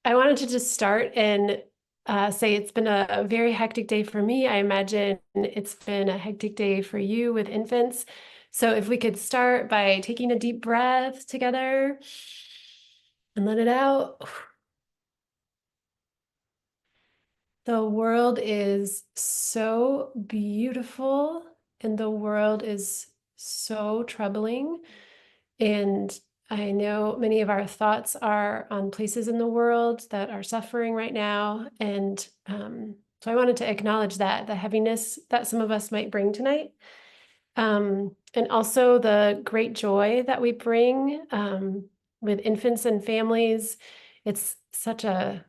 I wanted to just start and say it's been a very hectic day for me. I imagine it's been a hectic day for you with infants. So if we could start by taking a deep breath together and let it out. The world is so beautiful and the world is so troubling. And I know many of our thoughts are on places in the world that are suffering right now. And so I wanted to acknowledge that, the heaviness that some of us might bring tonight. And also the great joy that we bring with infants and families. It's such a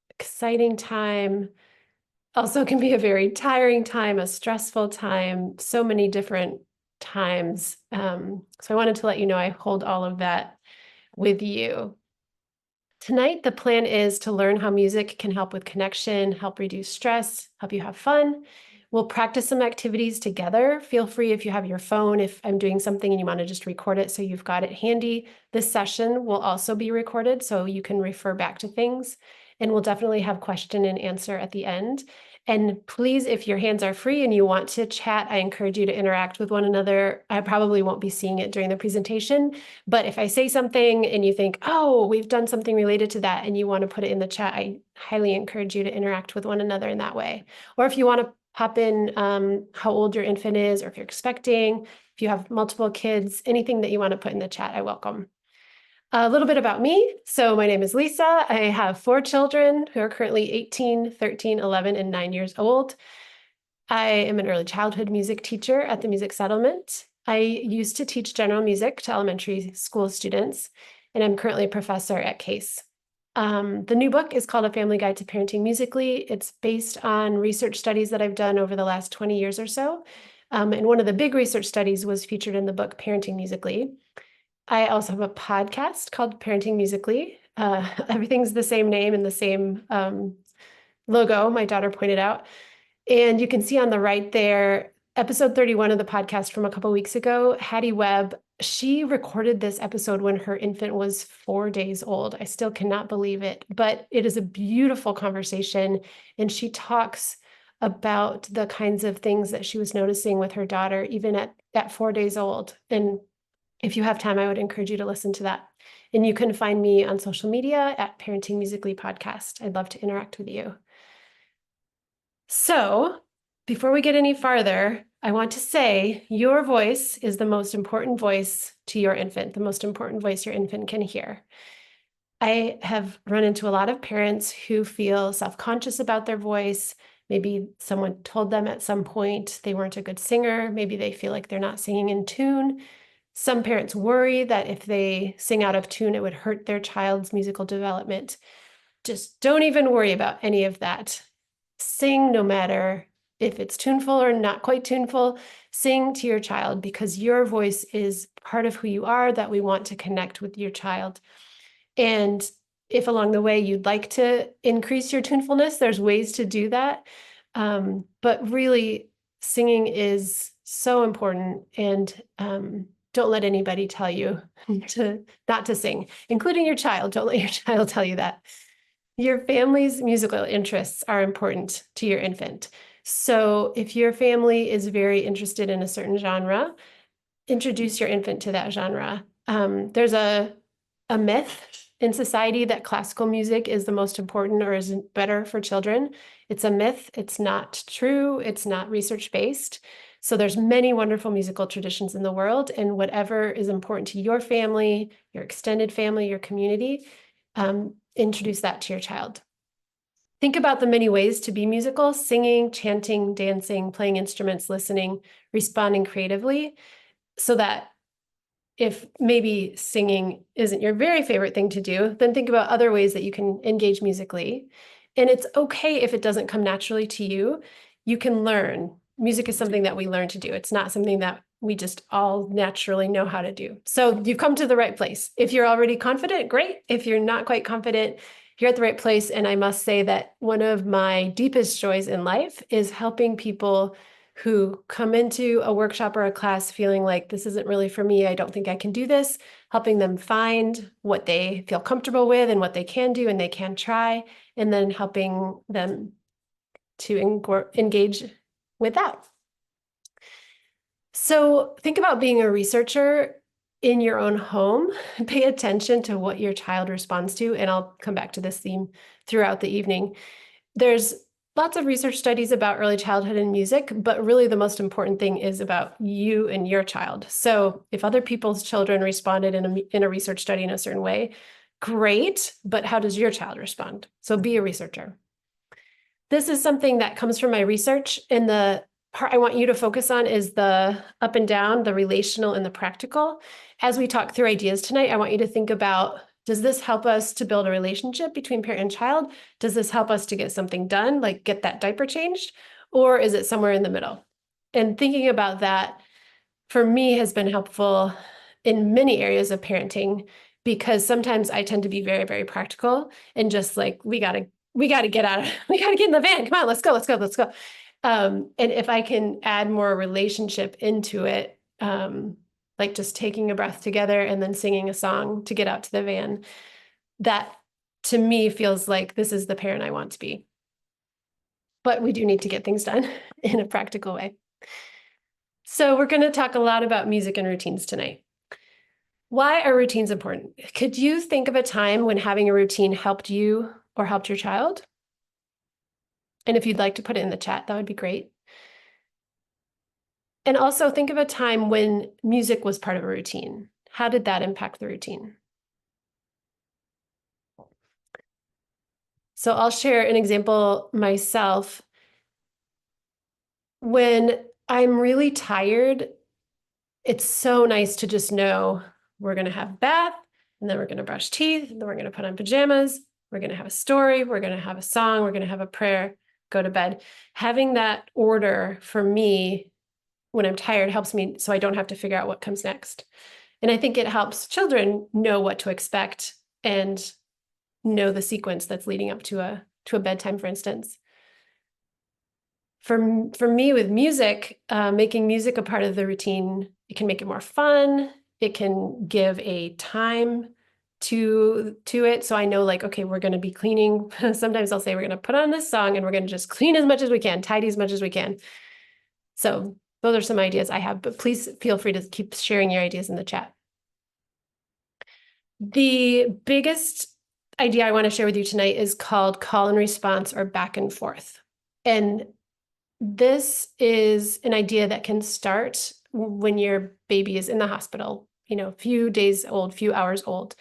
exciting time. Also can be a very tiring time, a stressful time, so many different times. So I wanted to let you know I hold all of that with you. Tonight, the plan is to learn how music can help with connection, help reduce stress, help you have fun. We'll practice some activities together. Feel free if you have your phone, if I'm doing something and you want to just record it so you've got it handy. This session will also be recorded so you can refer back to things. And we'll definitely have question and answer at the end. And please, if your hands are free and you want to chat, I encourage you to interact with one another. I probably won't be seeing it during the presentation, but if I say something and you think, oh, we've done something related to that and you want to put it in the chat, I highly encourage you to interact with one another in that way. Or if you want to pop in how old your infant is, or if you're expecting, if you have multiple kids, anything that you want to put in the chat, I welcome. A little bit about me. So my name is Lisa. I have 4 children who are currently 18, 13, 11, and 9 years old. I am an early childhood music teacher at the Music Settlement. I used to teach general music to elementary school students, and I'm currently a professor at Case. The new book is called A Family Guide to Parenting Musically. It's based on research studies that I've done over the last 20 years or so. And one of the big research studies was featured in the book Parenting Musically. I also have a podcast called Parenting Musically. Everything's the same name and the same logo, my daughter pointed out. And you can see on the right there, episode 31 of the podcast from a couple weeks ago, Hattie Webb, she recorded this episode when her infant was 4 days old. I still cannot believe it, but it is a beautiful conversation. And she talks about the kinds of things that she was noticing with her daughter, even at 4 days old. And if you have time, I would encourage you to listen to that. And you can find me on social media at Parenting Musically Podcast. I'd love to interact with you. So before we get any farther, I want to say your voice is the most important voice to your infant, the most important voice your infant can hear. I have run into a lot of parents who feel self-conscious about their voice. Maybe someone told them at some point they weren't a good singer. Maybe they feel like they're not singing in tune. Some parents worry that if they sing out of tune, it would hurt their child's musical development. Just don't even worry about any of that. Sing no matter if it's tuneful or not quite tuneful. Sing to your child because your voice is part of who you are, that we want to connect with your child. And if along the way you'd like to increase your tunefulness, there's ways to do that. But really, singing is so important, and don't let anybody tell you to not to sing, including your child. Don't let your child tell you that. Your family's musical interests are important to your infant. So if your family is very interested in a certain genre, introduce your infant to that genre. There's a myth in society that classical music is the most important or is better for children. It's a myth. It's not true. It's not research-based. So there's many wonderful musical traditions in the world, and whatever is important to your family, your extended family, your community, introduce that to your child. Think about the many ways to be musical: singing, chanting, dancing, playing instruments, listening, responding creatively, so that if maybe singing isn't your very favorite thing to do, then think about other ways that you can engage musically. And it's okay if it doesn't come naturally to you. You can learn. Music is something that we learn to do. It's not something that we just all naturally know how to do. So you've come to the right place. If you're already confident, great. If you're not quite confident, you're at the right place. And I must say that one of my deepest joys in life is helping people who come into a workshop or a class feeling like this isn't really for me, I don't think I can do this, helping them find what they feel comfortable with and what they can do and they can try, and then helping them to engage with that. So think about being a researcher in your own home. Pay attention to what your child responds to, and I'll come back to this theme throughout the evening. There's lots of research studies about early childhood and music, but really the most important thing is about you and your child. So if other people's children responded in a research study in a certain way, great, but how does your child respond? So be a researcher. This is something that comes from my research, and the part I want you to focus on is the up and down, the relational and the practical. As we talk through ideas tonight, I want you to think about, does this help us to build a relationship between parent and child? Does this help us to get something done, like get that diaper changed? Or is it somewhere in the middle? And thinking about that for me has been helpful in many areas of parenting, because sometimes I tend to be very, very practical and just like, we got to get out of, we got to get in the van. Come on, let's go. And if I can add more relationship into it, like just taking a breath together and then singing a song to get out to the van, that to me feels like this is the parent I want to be. But we do need to get things done in a practical way. So we're going to talk a lot about music and routines tonight. Why are routines important? Could you think of a time when having a routine helped you or helped your child? And if you'd like to put it in the chat, that would be great. And also think of a time when music was part of a routine. How did that impact the routine? So I'll share an example myself. When I'm really tired, it's so nice to just know we're going to have a bath, and then we're going to brush teeth, and then we're going to put on pajamas, we're going to have a story, we're going to have a song, we're going to have a prayer, go to bed. Having that order for me when I'm tired helps me so I don't have to figure out what comes next. And I think it helps children know what to expect and know the sequence that's leading up to a bedtime, for instance. For me with music, making music a part of the routine, it can make it more fun. It can give a time to it. So I know, like, okay, we're going to be cleaning. Sometimes I'll say we're going to put on this song and we're going to just clean as much as we can, tidy as much as we can. So those are some ideas I have, but please feel free to keep sharing your ideas in the chat. The biggest idea I want to share with you tonight is called call and response, or back and forth. And this is an idea that can start when your baby is in the hospital, a few days old, few hours old.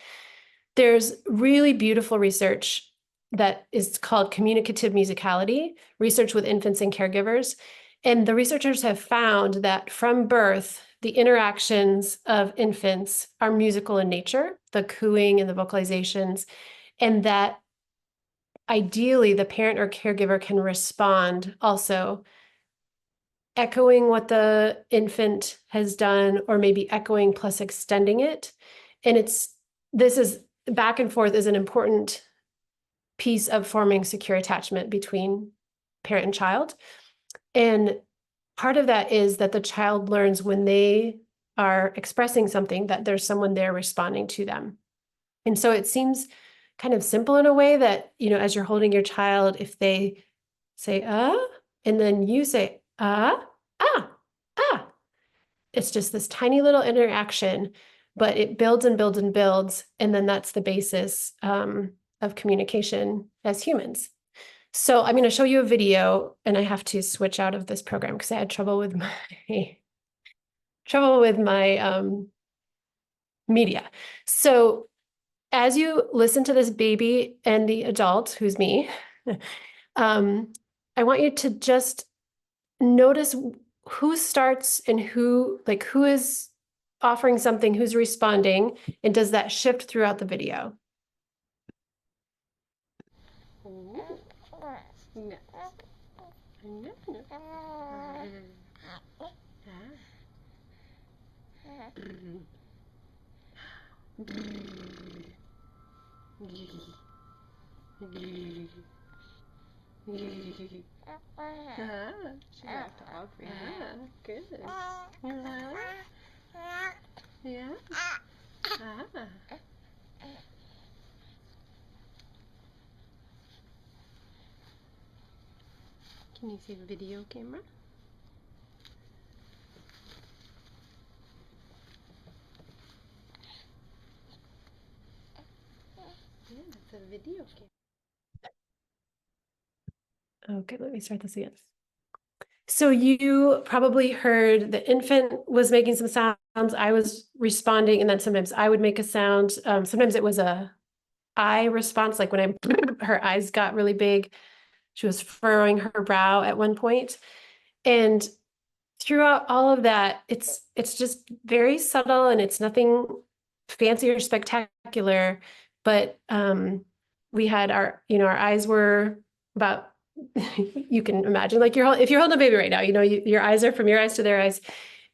There's really beautiful research that is called communicative musicality, research with infants and caregivers. And the researchers have found that from birth, the interactions of infants are musical in nature, the cooing and the vocalizations, and that ideally the parent or caregiver can respond also, echoing what the infant has done, or maybe echoing plus extending it. And this is back and forth is an important piece of forming secure attachment between parent and child. And part of that is that the child learns when they are expressing something that there's someone there responding to them. And so it seems kind of simple in a way that, as you're holding your child, if they say, and then you say, ah, it's just this tiny little interaction, but it builds and builds and builds. And then that's the basis of communication as humans. So I'm going to show you a video, and I have to switch out of this program because I had trouble with my media. So as you listen to this baby and the adult, who's me, I want you to just notice who starts and who is offering something, who's responding, and does that shift throughout the video? Ah, she backed off. Yeah, good. Yeah. Ah. Can you see the video camera? Yeah, that's a video camera. Okay, let me start this again. So you probably heard the infant was making some sounds. I was responding, and then sometimes I would make a sound. Sometimes it was a eye response, like when her eyes got really big. She was furrowing her brow at one point. And throughout all of that, it's just very subtle and it's nothing fancy or spectacular. But we had our eyes were about you can imagine like if you're holding a baby right now, your eyes are from your eyes to their eyes,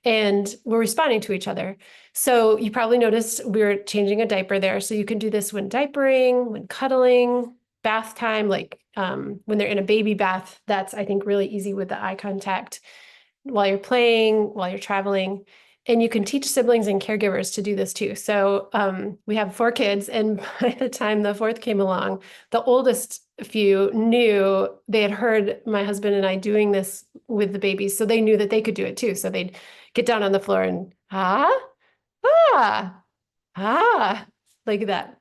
and we're responding to each other. So you probably noticed we were changing a diaper there. So you can do this when diapering, when cuddling, bath time, like when they're in a baby bath. That's I think really easy with the eye contact while you're playing, while you're traveling. And you can teach siblings and caregivers to do this too. So we have 4 kids, and by the time the fourth came along, the oldest few knew they had heard my husband and I doing this with the babies, so they knew that they could do it too. So they'd get down on the floor and ah, ah, like that,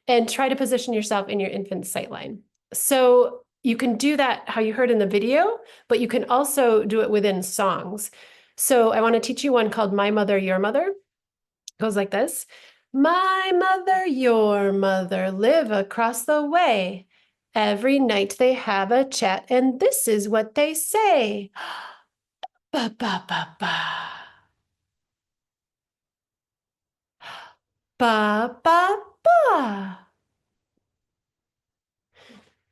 and try to position yourself in your infant's sight line. So you can do that how you heard in the video, but you can also do it within songs. So I want to teach you one called My Mother, Your Mother. It goes like this. My mother, your mother live across the way. Every night they have a chat, and this is what they say. Ba ba ba ba. Ba ba ba.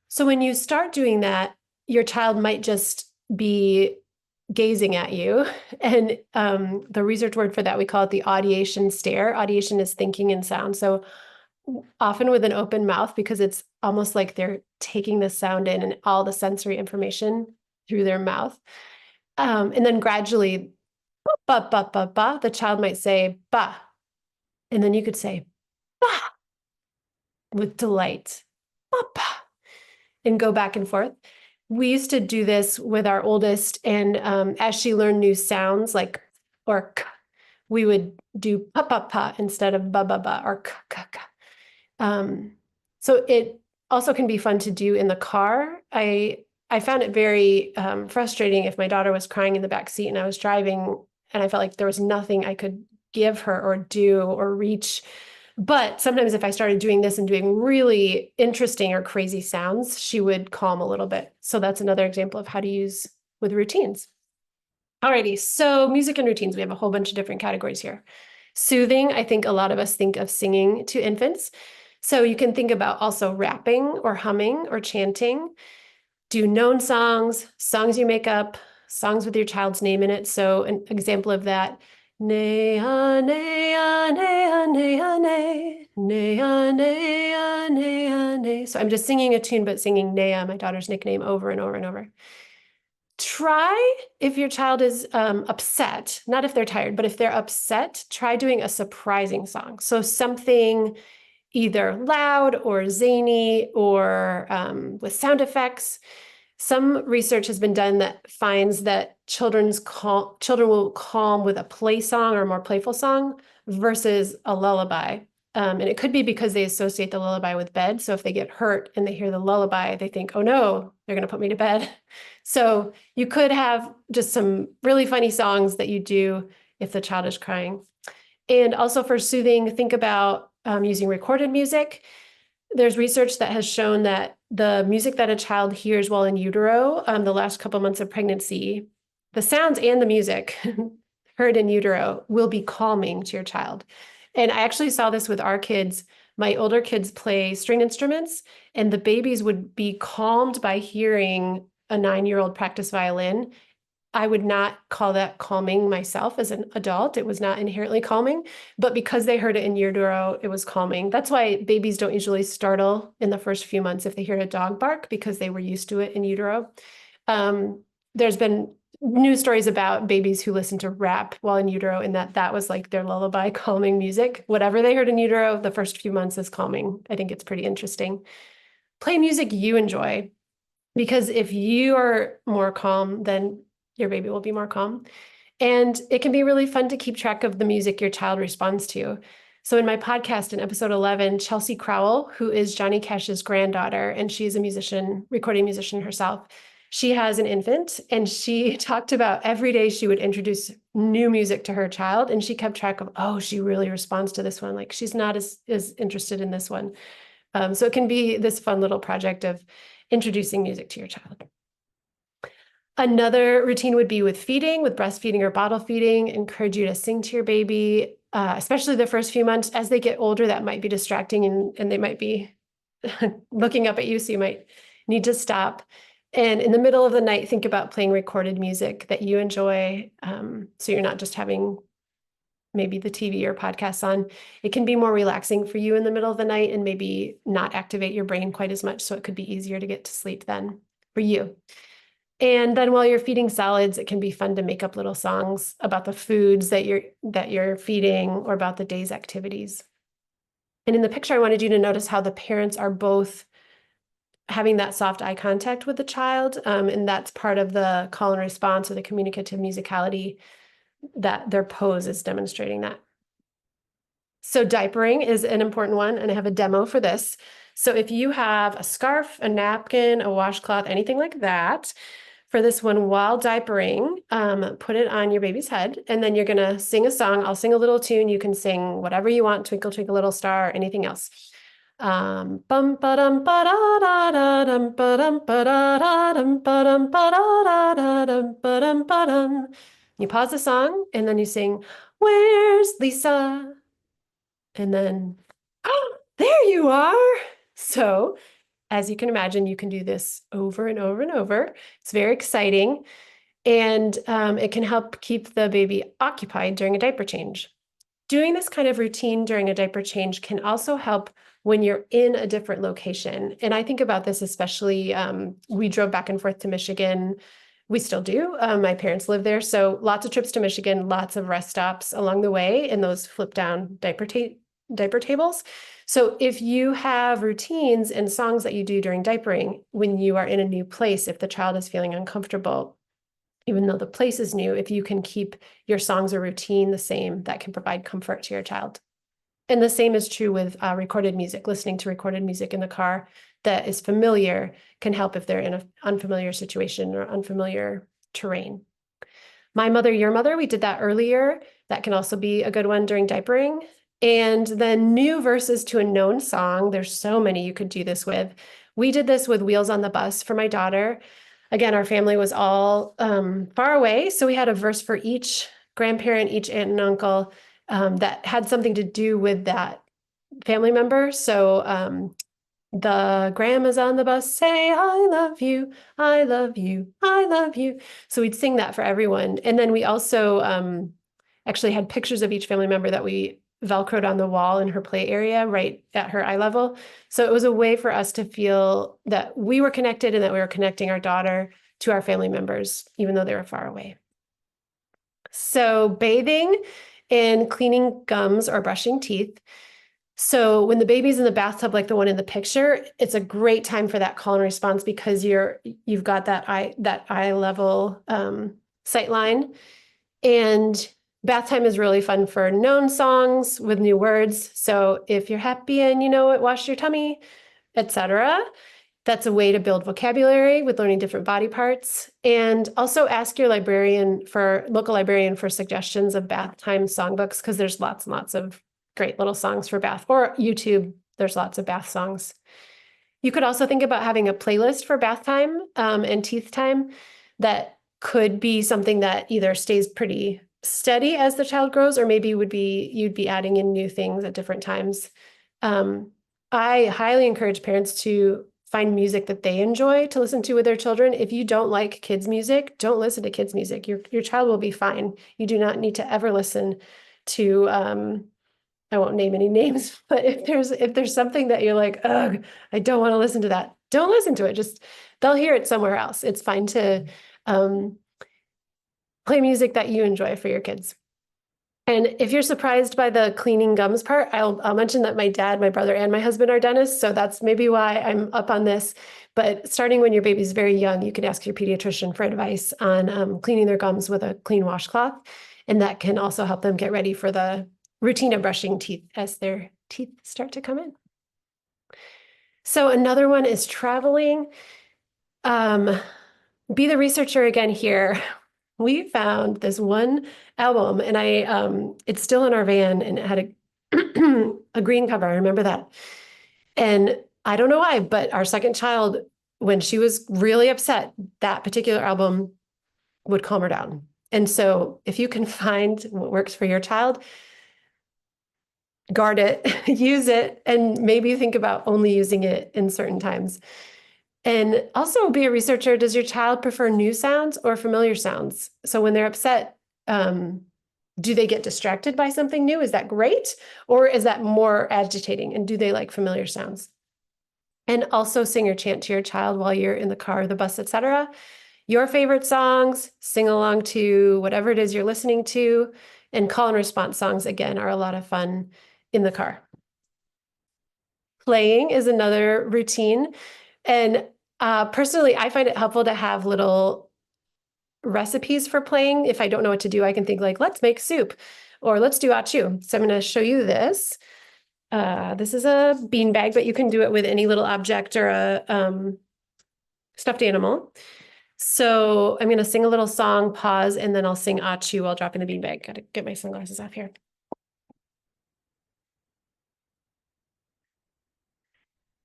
So when you start doing that, your child might just be gazing at you. And the research word for that, we call it the audiation stare. Audiation is thinking in sound. So often with an open mouth, because it's almost like they're taking the sound in and all the sensory information through their mouth. And then gradually, ba, ba, ba, ba, the child might say ba. And then you could say ba with delight. Ba, ba. And go back and forth. We used to do this with our oldest, and as she learned new sounds like or k, we would do pa pa pa instead of ba ba ba or k k k. So it also can be fun to do in the car. I found it very frustrating if my daughter was crying in the back seat and I was driving and I felt like there was nothing I could give her or do or reach. But sometimes if I started doing this and doing really interesting or crazy sounds, she would calm a little bit. So that's another example of how to use with routines. Alrighty, so music and routines, we have a whole bunch of different categories here. Soothing, I think a lot of us think of singing to infants. So you can think about also rapping or humming or chanting. Do known songs, songs you make up, songs with your child's name in it. So an example of that, nea, nea, nea, nea, ne, nea, nea, nea, ne. So I'm just singing a tune, but singing Nea, my daughter's nickname, over and over and over. Try if your child is upset, not if they're tired, but if they're upset, try doing a surprising song. So something either loud or zany or with sound effects. Some research has been done that finds that children will calm with a play song or a more playful song versus a lullaby. And it could be because they associate the lullaby with bed. So if they get hurt and they hear the lullaby, they think, oh no, they're going to put me to bed. So you could have just some really funny songs that you do if the child is crying. And also for soothing, think about using recorded music. There's research that has shown that the music that a child hears while in utero, the last couple months of pregnancy, the sounds and the music heard in utero will be calming to your child. And I actually saw this with our kids. My older kids play string instruments, and the babies would be calmed by hearing a 9-year-old practice violin. I would not call that calming myself as an adult. It was not inherently calming, but because they heard it in utero, it was calming. That's why babies don't usually startle in the first few months if they hear a dog bark because they were used to it in utero. There's been news stories about babies who listen to rap while in utero and that was like their lullaby calming music. Whatever they heard in utero, the first few months is calming. I think it's pretty interesting. Play music you enjoy because if you are more calm, then your baby will be more calm. And it can be really fun to keep track of the music your child responds to. So in my podcast in episode 11, Chelsea Crowell, who is Johnny Cash's granddaughter, and she's a musician, recording musician herself, she has an infant and she talked about every day she would introduce new music to her child and she kept track of, oh, she really responds to this one. Like she's not as interested in this one. So it can be this fun little project of introducing music to your child. Another routine would be with feeding, with breastfeeding or bottle feeding. Encourage you to sing to your baby, especially the first few months. As they get older, that might be distracting and they might be looking up at you, so you might need to stop. And in the middle of the night, think about playing recorded music that you enjoy, so you're not just having maybe the TV or podcasts on. It can be more relaxing for you in the middle of the night and maybe not activate your brain quite as much, so it could be easier to get to sleep then for you. And then while you're feeding solids, it can be fun to make up little songs about the foods that you're feeding or about the day's activities. And in the picture, I wanted you to notice how the parents are both having that soft eye contact with the child. And that's part of the call and response or the communicative musicality that their pose is demonstrating that. So diapering is an important one, and I have a demo for this. So if you have a scarf, a napkin, a washcloth, anything like that, for this one while diapering, put it on your baby's head, and then you're gonna sing a song. I'll sing a little tune. You can sing whatever you want, Twinkle, Twinkle, Little Star, or anything else. Bum ba dum ba da da da dum ba dum ba da da dum ba dum ba da da da dum ba dum ba dum. You pause the song and then you sing, "Where's Lisa?" And then, oh, there you are. So, as you can imagine, you can do this over and over and over. It's very exciting. And it can help keep the baby occupied during a diaper change. Doing this kind of routine during a diaper change can also help when you're in a different location. And I think about this especially, we drove back and forth to Michigan. We still do. My parents live there. So lots of trips to Michigan, lots of rest stops along the way in those flip down diaper tables. So if you have routines and songs that you do during diapering, when you are in a new place, if the child is feeling uncomfortable, even though the place is new, if you can keep your songs or routine the same, that can provide comfort to your child. And the same is true with recorded music. Listening to recorded music in the car that is familiar can help if they're in an unfamiliar situation or unfamiliar terrain. My Mother, Your Mother, we did that earlier. That can also be a good one during diapering. And then new verses to a known song. There's so many you could do this with. We did this with Wheels on the Bus for my daughter. Again, our family was all far away, so we had a verse for each grandparent, each aunt and uncle that had something to do with that family member. So the grandmas on the bus say, "I love you, I love you, I love you." So we'd sing that for everyone. And then we also actually had pictures of each family member that we Velcroed on the wall in her play area right at her eye level. So it was a way for us to feel that we were connected and that we were connecting our daughter to our family members, even though they were far away. So bathing and cleaning gums or brushing teeth. So when the baby's in the bathtub, like the one in the picture, it's a great time for that call and response because you've got that eye level sight line. And bath time is really fun for known songs with new words. So if you're happy and you know it, wash your tummy, etc. That's a way to build vocabulary with learning different body parts. And also ask your local librarian for suggestions of bath time songbooks because there's lots and lots of great little songs for bath, or YouTube, there's lots of bath songs. You could also think about having a playlist for bath time and teeth time that could be something that either stays pretty steady as the child grows, or maybe you'd be adding in new things at different times. I highly encourage parents to find music that they enjoy to listen to with their children. If you don't like kids' music, don't listen to kids' music. Your child will be fine. You do not need to ever listen to I won't name any names, but if there's something that you're like, ugh, I don't want to listen to that, don't listen to it. Just they'll hear it somewhere else. It's fine to um, play music that you enjoy for your kids. And if you're surprised by the cleaning gums part, I'll mention that my dad, my brother, and my husband are dentists, so that's maybe why I'm up on this. But starting when your baby's very young, you can ask your pediatrician for advice on cleaning their gums with a clean washcloth, and that can also help them get ready for the routine of brushing teeth as their teeth start to come in. So another one is traveling. Um, be the researcher again here. We found this one album and it's still in our van and it had a a green cover. I remember that. And I don't know why, but our second child, when she was really upset, that particular album would calm her down. And so if you can find what works for your child, guard it, use it, and maybe think about only using it in certain times. And also be a researcher. Does your child prefer new sounds or familiar sounds? So when they're upset, do they get distracted by something new? Is that great? Or is that more agitating? And do they like familiar sounds? And also sing or chant to your child while you're in the car, the bus, etc. Your favorite songs, sing along to whatever it is you're listening to, and call and response songs, again, are a lot of fun in the car. Playing is another routine. And personally, I find it helpful to have little recipes for playing. If I don't know what to do, I can think like, let's make soup or let's do achu. So I'm going to show you this. This is a beanbag, but you can do it with any little object or a stuffed animal. So I'm going to sing a little song, pause, and then I'll sing achu while dropping the beanbag. Got to get my sunglasses off here.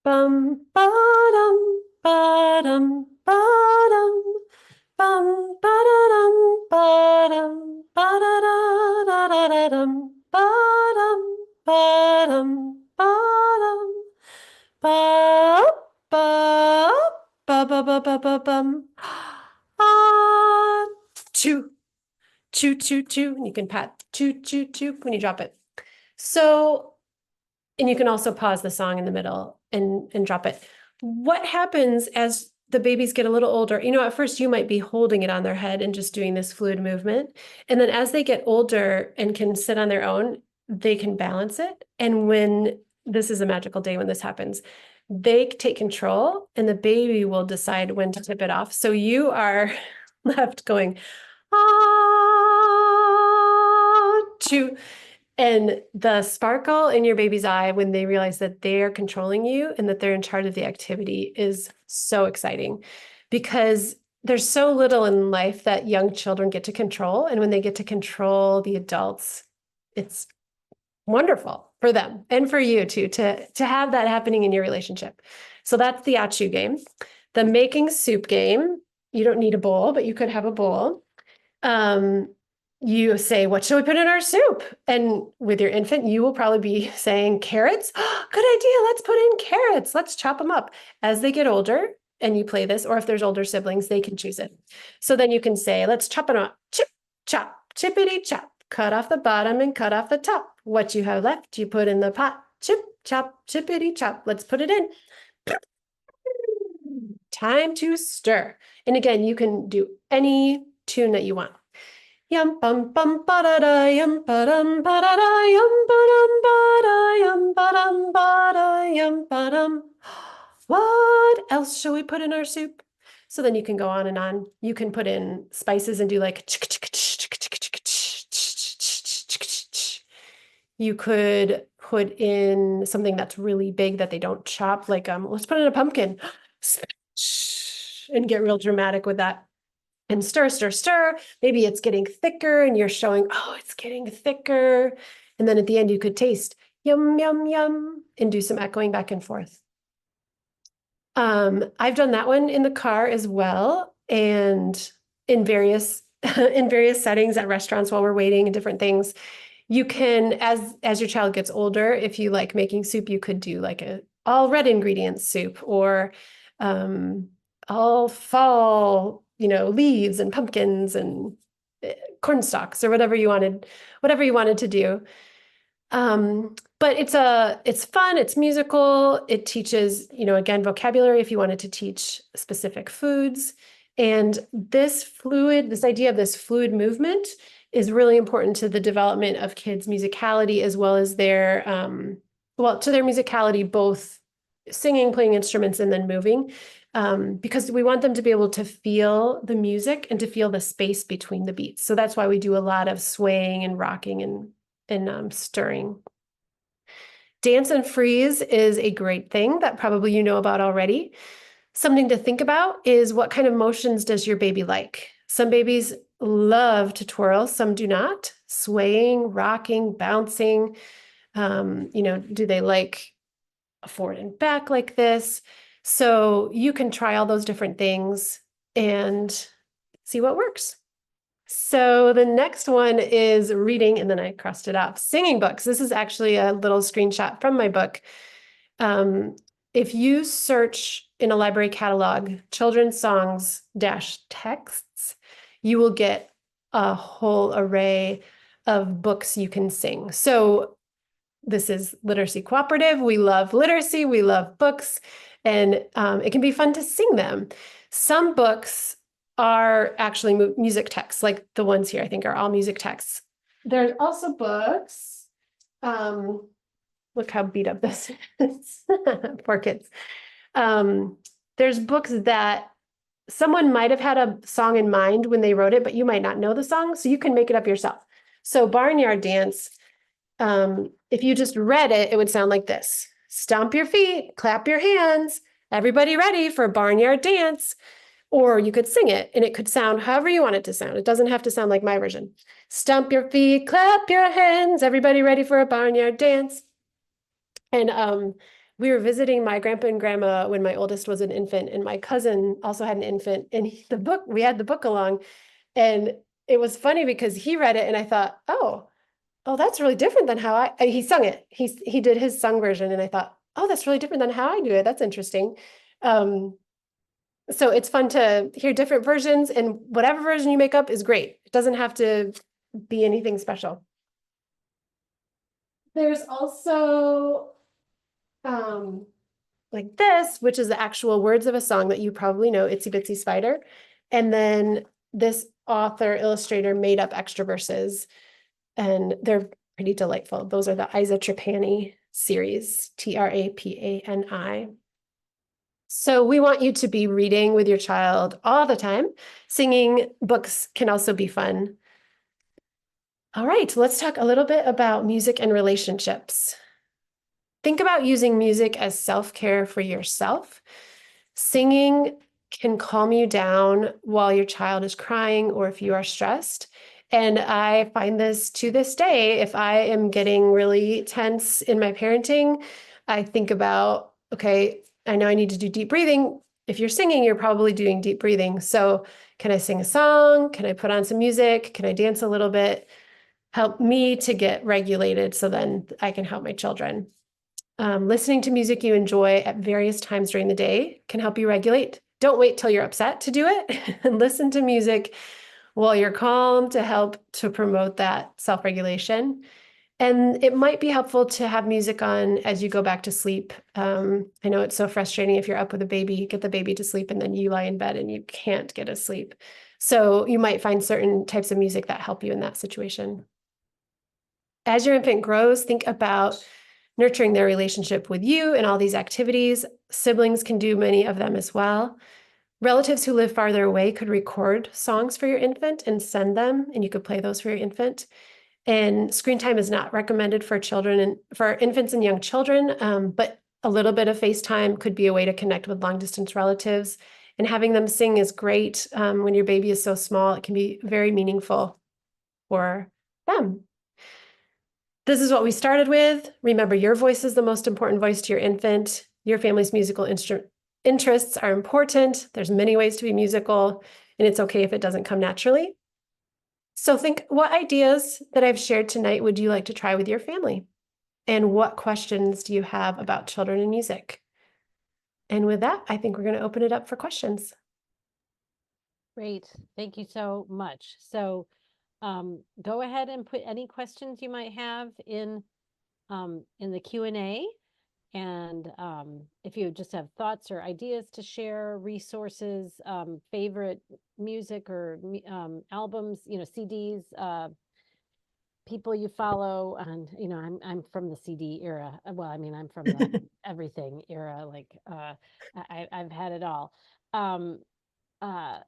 Bum, ba-dum, ba-dum, ba-dum, bum, ba-da-dum, ba-dum, ba-da-da-da-da-da-dum, ba-dum, ba-dum, ba-dum, ba, ba, ba-ba-ba-ba-ba-bum. Ah, choo, choo, choo, choo. And you can pat choo, choo, choo when you drop it. So, and you can also pause the song in the middle and drop it. What happens as the babies get a little older? You know, at first you might be holding it on their head and just doing this fluid movement. And then as they get older and can sit on their own, they can balance it. And when this is a magical day when this happens, they take control and the baby will decide when to tip it off. So you are left going, ah, choo. And the sparkle in your baby's eye when they realize that they're controlling you and that they're in charge of the activity is so exciting because there's so little in life that young children get to control. And when they get to control the adults, it's wonderful for them and for you too, to have that happening in your relationship. So that's the achu game. The making soup game, you don't need a bowl, but you could have a bowl. You say, what should we put in our soup? And with your infant, you will probably be saying carrots. Oh, good idea. Let's put in carrots. Let's chop them up. As they get older and you play this, or if there's older siblings, they can choose it. So then you can say, let's chop them up. Chip, chop, chippity chop. Cut off the bottom and cut off the top. What you have left, you put in the pot. Chip, chop, chippity chop. Let's put it in. Time to stir. And again, you can do any tune that you want. Yum bum bum ba da da yum ba dum ba da da yum ba dum ba da yum ba dum ba da yum ba dum. What else shall we put in our soup? So then you can go on and on. You can put in spices and do like you could put in something that's really big that they don't chop, like let's put in a pumpkin and get real dramatic with that. And stir, stir, stir. Maybe it's getting thicker and you're showing, oh, it's getting thicker. And then at the end, you could taste yum, yum, yum, and do some echoing back and forth. I've done that one in the car as well. And in various in various settings at restaurants while we're waiting and different things. You can, as your child gets older, if you like making soup, you could do like all red ingredients soup, or um, all fall, leaves and pumpkins and corn stalks, or whatever you wanted to do. But it's fun, it's musical, it teaches, again, vocabulary if you wanted to teach specific foods. And this idea of this fluid movement is really important to the development of kids' musicality as well as to their musicality, both singing, playing instruments, and then moving. Because we want them to be able to feel the music and to feel the space between the beats. So that's why we do a lot of swaying and rocking and stirring. Dance and freeze is a great thing that probably you know about already. Something to think about is what kind of motions does your baby like? Some babies love to twirl, some do not. Swaying, rocking, bouncing. Do they like a forward and back like this? So you can try all those different things and see what works. So the next one is reading, and then I crossed it off. Singing books. This is actually a little screenshot from my book. If you search in a library catalog, children's songs dash texts, you will get a whole array of books you can sing. So this is Literacy Cooperative. We love literacy, we love books, and it can be fun to sing them. Some books are actually music texts, like the ones here, I think are all music texts. There's also books. Look how beat up this is. Poor kids. There's books that someone might have had a song in mind when they wrote it, but you might not know the song, so you can make it up yourself. So Barnyard Dance, if you just read it, it would sound like this. Stomp your feet, clap your hands, everybody ready for Barnyard Dance. Or you could sing it and it could sound however you want it to sound. It doesn't have to sound like my version. Stomp your feet, clap your hands, everybody ready for a barnyard dance. And we were visiting my grandpa and grandma when my oldest was an infant, and my cousin also had an infant. And we had the book along, and it was funny because he read it and I thought, oh, that's really different than how he sung it. He did his sung version, and I thought, oh, that's really different than how I do it. That's interesting. So it's fun to hear different versions, and whatever version you make up is great. It doesn't have to be anything special. There's also like this, which is the actual words of a song that you probably know, Itsy Bitsy Spider. And then this author, illustrator made up extra verses, and they're pretty delightful. Those are the Isa Trapani series, Trapani. So we want you to be reading with your child all the time. Singing books can also be fun. All right, let's talk a little bit about music and relationships. Think about using music as self-care for yourself. Singing can calm you down while your child is crying or if you are stressed. And I find this to this day, if I am getting really tense in my parenting, I think about, okay, I know I need to do deep breathing. If you're singing, you're probably doing deep breathing. So can I sing a song? Can I put on some music? Can I dance a little bit? Help me to get regulated so then I can help my children. Listening to music you enjoy at various times during the day can help you regulate. Don't wait till you're upset to do it. And listen to music while you're calm to help to promote that self-regulation. And it might be helpful to have music on as you go back to sleep. I know it's so frustrating if you're up with a baby, get the baby to sleep, and then you lie in bed and you can't get asleep. So you might find certain types of music that help you in that situation. As your infant grows, think about nurturing their relationship with you and all these activities. Siblings can do many of them as well. Relatives who live farther away could record songs for your infant and send them, and you could play those for your infant. And screen time is not recommended for children and for infants and young children, but a little bit of FaceTime could be a way to connect with long distance relatives. And having them sing is great. When your baby is so small, it can be very meaningful for them. This is what we started with. Remember, your voice is the most important voice to your infant. Your family's musical interests are important. There's many ways to be musical, and it's okay if it doesn't come naturally. So think, what ideas that I've shared tonight would you like to try with your family? And what questions do you have about children and music? And with that, I think we're going to open it up for questions. Great. Thank you so much. So go ahead and put any questions you might have in the Q&A. And if you just have thoughts or ideas to share, resources, favorite music or albums, CDs, people you follow, and I'm from the CD era. Well, I mean, I'm from the everything era. Like I've had it all. Um, uh,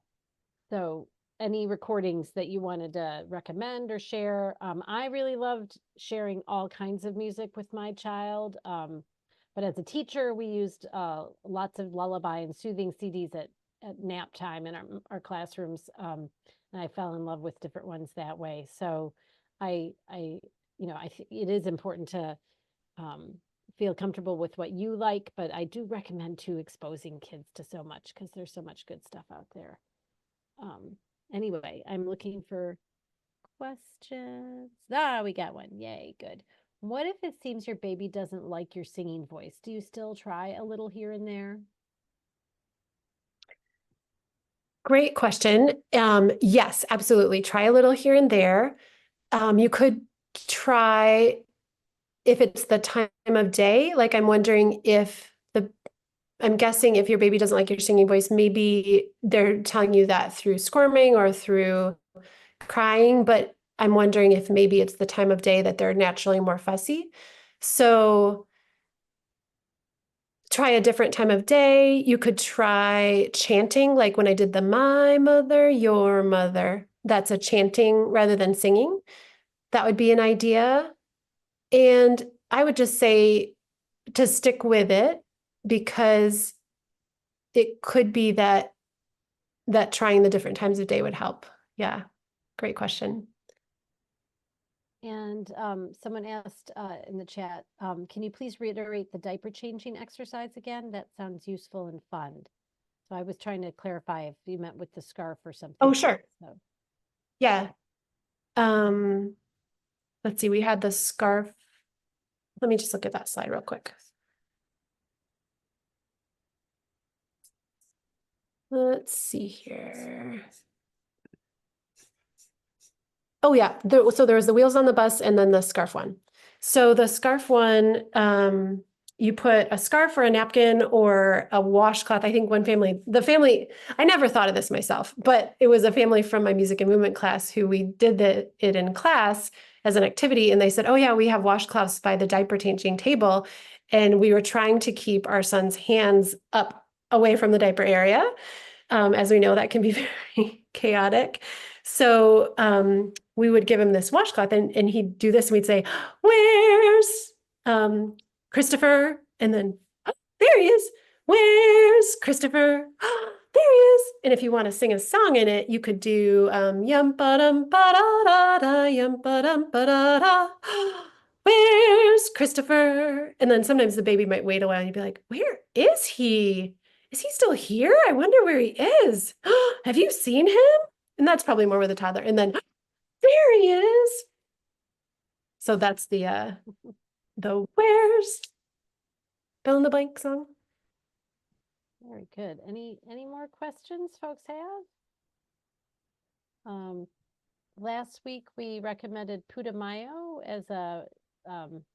so any recordings that you wanted to recommend or share? I really loved sharing all kinds of music with my child. But as a teacher, we used lots of lullaby and soothing CDs at nap time in our classrooms. And I fell in love with different ones that way. So I think it is important to um, feel comfortable with what you like, but I do recommend too exposing kids to so much because there's so much good stuff out there. Um, anyway, I'm looking for questions. Ah, we got one. Yay, good. What if it seems your baby doesn't like your singing voice? Do you still try a little here and there? Great question. Yes, absolutely. Try a little here and there. You could try if it's the time of day. Like I'm wondering if I'm guessing if your baby doesn't like your singing voice, maybe they're telling you that through squirming or through crying, but I'm wondering if maybe it's the time of day that they're naturally more fussy. So try a different time of day. You could try chanting, like when I did the my mother, your mother. That's a chanting rather than singing. That would be an idea. And I would just say to stick with it because it could be that trying the different times of day would help. Yeah, great question. And someone asked in the chat, can you please reiterate the diaper changing exercise again? That sounds useful and fun. So I was trying to clarify if you meant with the scarf or something. Oh, sure. So. Yeah. Um, let's see, we had the scarf. Let me just look at that slide real quick. Let's see here. Oh yeah, so there was the wheels on the bus and then the scarf one. So the scarf one, you put a scarf or a napkin or a washcloth. I think I never thought of this myself, but it was a family from my music and movement class who we did it in class as an activity. And they said, oh yeah, we have washcloths by the diaper changing table. And we were trying to keep our son's hands up away from the diaper area. As we know, that can be very chaotic. So we would give him this washcloth and he'd do this and we'd say, where's Christopher? And then, oh, there he is. Where's Christopher? Oh, there he is. And if you want to sing a song in it, you could do yum ba dum ba da da da yum ba dum ba da da. Where's Christopher? And then sometimes the baby might wait a while and you'd be like, where is he? Is he still here? I wonder where he is. Have you seen him? And that's probably more with a toddler. And then there he is. So that's the where's fill in the blank song. Very good. Any more questions folks have? Last week we recommended Putumayo as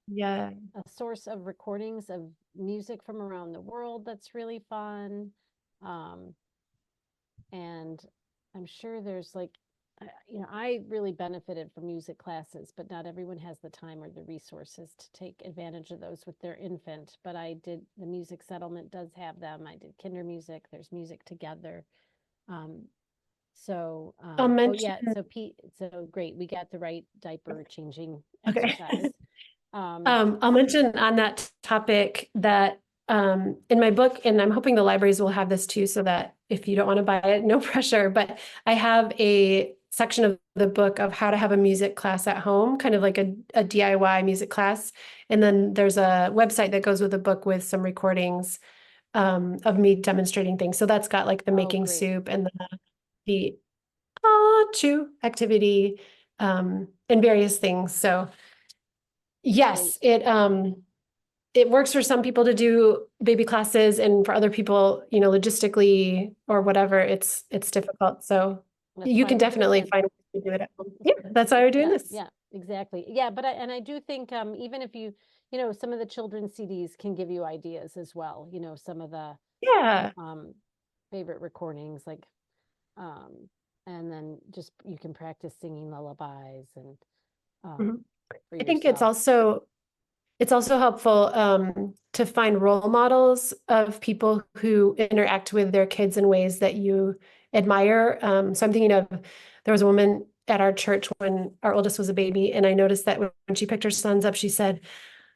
Yeah. a source of recordings of music from around the world that's really fun. And I'm sure there's I really benefited from music classes, but not everyone has the time or the resources to take advantage of those with their infant. But the music settlement does have them. I did kinder music. There's music together. I'll Oh mention. yeah, so great. We got the right diaper changing Okay. exercise. I'll mention on that topic that in my book, and I'm hoping the libraries will have this too, so that if you don't want to buy it, no pressure, but I have a section of the book of how to have a music class at home, kind of like a DIY music class. And then there's a website that goes with the book with some recordings of me demonstrating things. So that's got like the making great. soup and the chew activity and various things. So Yes, it works for some people to do baby classes, and for other people, logistically or whatever, it's difficult. So That's you why can we're doing definitely it. find ways to do it at home. Yeah, that's why we're doing Yeah, this. yeah, exactly. Yeah, but I do think even if some of the children's CDs can give you ideas as well. Some of the Yeah. um favorite recordings, like um and then just you can practice singing lullabies and Mhm. for I think it's yourself. also helpful to find role models of people who interact with their kids in ways that you admire. So I'm thinking of, there was a woman at our church when our oldest was a baby, and I noticed that when she picked her sons up, she said,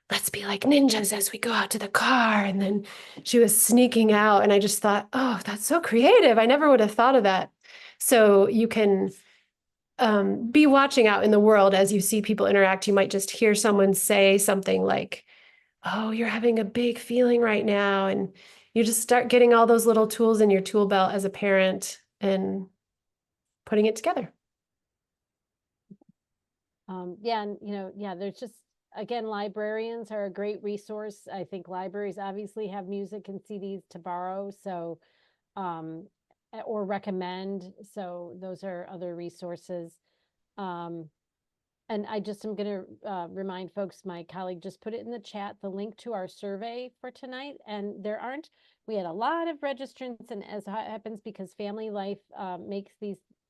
"Let's be like ninjas as we go out to the car." And then she was sneaking out, and I just thought, oh, that's so creative. I never would have thought of that. So you can be watching out in the world as you see people interact. You might just hear someone say something like, "Oh, you're having a big feeling right now." And you just start getting all those little tools in your tool belt as a parent and putting it together. Yeah, and yeah, there's just again, librarians are a great resource. I think libraries obviously have music and CDs to borrow, so um, or recommend. So those are other resources. Um, and I just am going to remind folks, my colleague just put it in the chat, the link to our survey for tonight. And we had a lot of registrants, and as happens because family life makes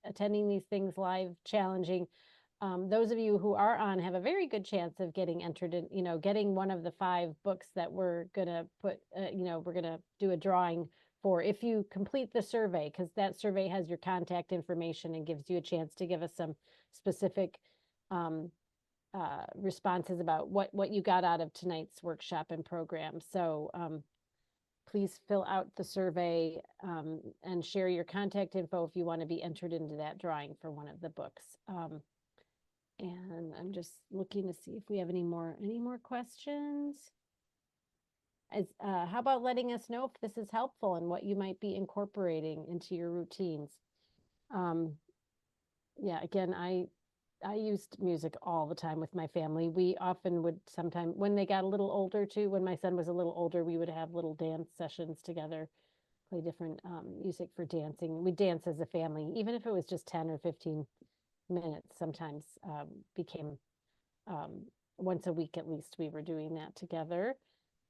attending these things live challenging. Those of you who are on have a very good chance of getting entered in, getting one of the 5 books that we're going to we're going to do a drawing for if you complete the survey, because that survey has your contact information and gives you a chance to give us some specific um, responses about what you got out of tonight's workshop and program. So please fill out the survey and share your contact info if you want to be entered into that drawing for one of the books. And I'm just looking to see if we have any more questions. How about letting us know if this is helpful and what you might be incorporating into your routines? Yeah, again, I used music all the time with my family. We often would sometimes, when they got a little older too, when my son was a little older, we would have little dance sessions together, play different music for dancing. We dance as a family, even if it was just 10 or 15 minutes, sometimes became um, once a week at least, we were doing that together.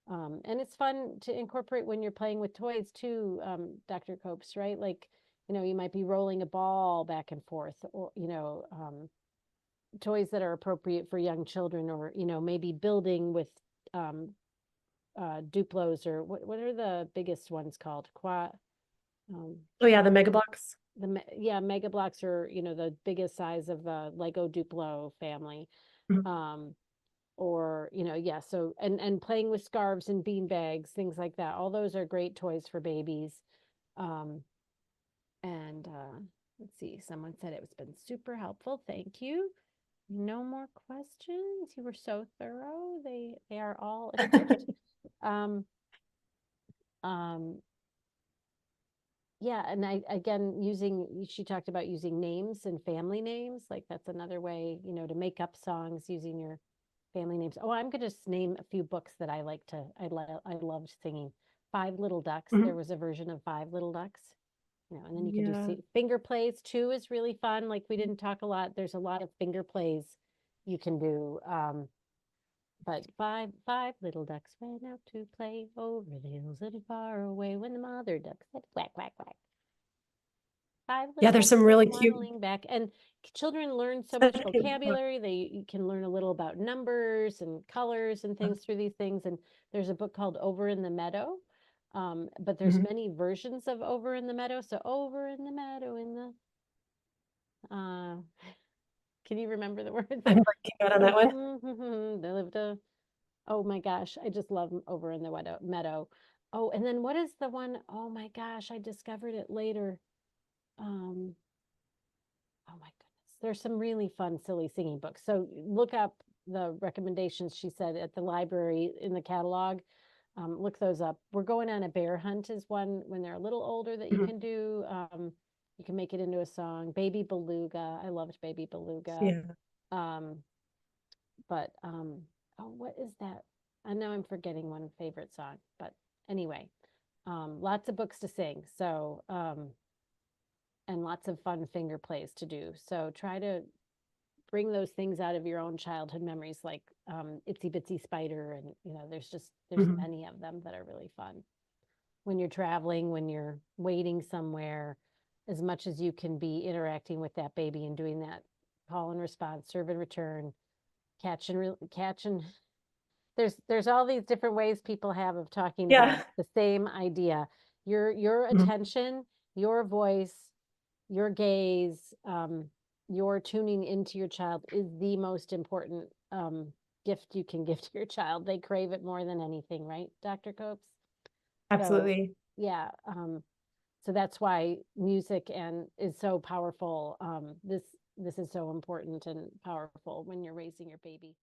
And it's fun to incorporate when you're playing with toys too, Dr. Copes, right? Like, you might be rolling a ball back and forth, or, toys that are appropriate for young children, or, maybe building with um, Duplos, or what are the biggest ones called? Um, Oh yeah, the Mega Blocks. Mega Blocks, or, the biggest size of the Lego Duplo family. Mhm. Or yeah, so and playing with scarves and bean bags, things like that, all those are great toys for babies. And let's see, someone said it's been super helpful, thank you. No more questions, you were so thorough, they are all equipped. um um yeah, and she talked about using names and family names, like that's another way, to make up songs using your family names. Oh, I'm going to just name a few books that I loved singing. Five Little Ducks. Mhm. There was a version of Five Little Ducks. And then you can do Yeah. finger plays too is really fun. Like we didn't talk a lot. There's a lot of finger plays you can do. But five little ducks went out to play over the hills and far away when the mother duck said quack quack quack. 5 Yeah, little there's ducks some went really cute. waddling back. And children learn so much vocabulary. You can learn a little about numbers and colors and things through these things. And there's a book called Over in the Meadow. But there's Mhm. many versions of Over in the Meadow. So over in the meadow in the can you remember the words? I'm blanking out on that one. They lived oh my gosh, I just love Over in the Meadow. Oh, and then what is the one? Oh my gosh, I discovered it later. Um, Oh my goodness. There's some really fun, silly singing books. So look up the recommendations she said at the library in the catalog. Look those up. We're going on a bear hunt is one when they're a little older that you Mhm. can do. You can make it into a song. Baby Beluga. I loved Baby Beluga. Yeah. Um, but oh, what is that? I know I'm forgetting one favorite song, but anyway, lots of books to sing. So, and lots of fun finger plays to do. So try to bring those things out of your own childhood memories, like Itsy Bitsy Spider, and there's Mhm. many of them that are really fun. When you're traveling, when you're waiting somewhere, as much as you can be interacting with that baby and doing that call and response, serve and return, catch and there's all these different ways people have of talking about Yeah. the same idea. Your Mhm. attention, your voice, your gaze, your tuning into your child is the most important gift you can give to your child. They crave it more than anything, right, Dr. Copes? So Absolutely. yeah, so that's why music and is so powerful. This is so important and powerful when you're raising your baby.